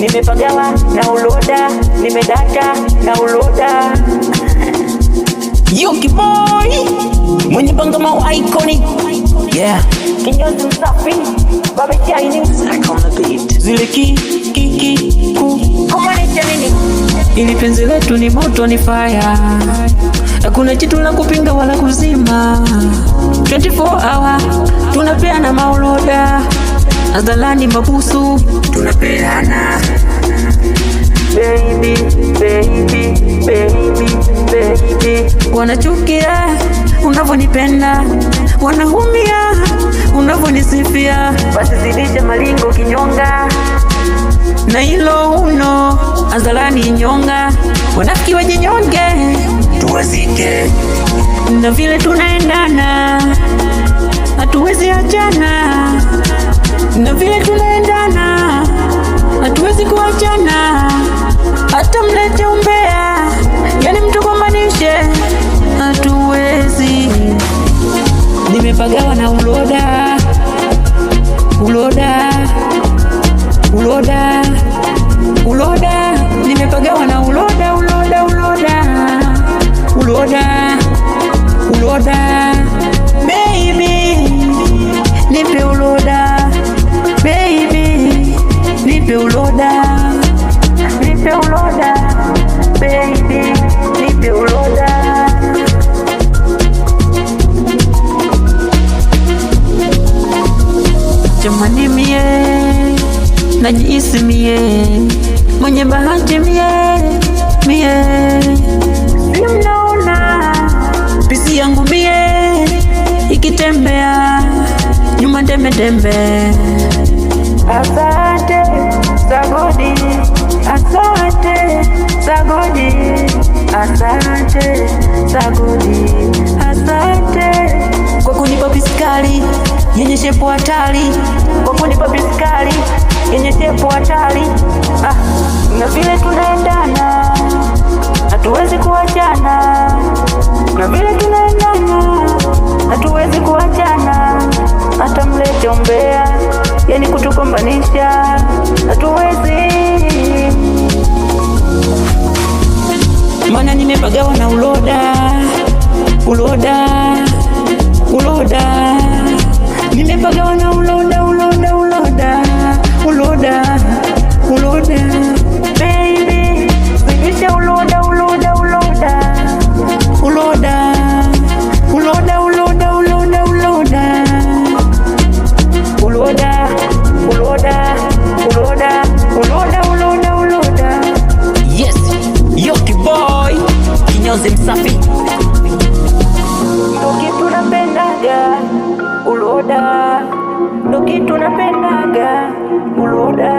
nimepagawa na uloda, nimedata na uloda. Yoki boy mwenye bangama wa iconic, yeah. Kinyozi msafi, Baba Shine, Sack on the beat. Zile ku kumaanisha nini? Ili penzi letu ni moto, ni fire, hakuna kitu la kupinga wala kuzima. 24 hour tunapeana mauloda, hadharani mabusu tunapeana. Baby, baby, baby, baby. Wanachukia unavyonipenda, wanahumia unavyonisifia. Basi zidisha malingo kinyonga, na hilo uno hadharani nyonga. Wanafiki wajinyonge, tuwazike. Na vile tunaendana hatuwezi achana, na vile tunaendana hatuwezi kuachana. Hata mlete umbea, yani mtu kumaanishe, hatuwezi. Nimepagawa na uloda, uloda, uloda, uloda. Nimepagawa na uloda, uloda, uloda, uloda, uloda. Baby, nipe uloda. Baby, nipe uloda. Nipe uloda. Baby, nipe uloda. Jamani mie najihisi mie mwenye bahati mie si mnaona pisi yangu mie ikitembea nyuma tembe. Asante Sagodi, asante Sagodi, asante Sagodi, asante kwa kunipa piskali yenye shepu hatari, kwa kunipa piskali yenye shepu hatari. Na vile tunaendana hatuwezi kuachana, na vile tunaendana hatuwezi kuachana. Hata mlete umbea, yani kutukombanisha, hatuwezi. Maana nimepagawa na uloda, uloda, uloda. Nimepagawa na uloda, uloda, uloda, uloda, uloda. Baby, zidisha uloda, uloda, uloda, uloda, uloda, uloda, uloda, uloda, uloda, uloda, uloda, uloda, uloda, uloda. Yes, Yoki boy, kinyozi msafi. Ndo kitu napendaga, uloda. Ndo kitu napendaga, uloda.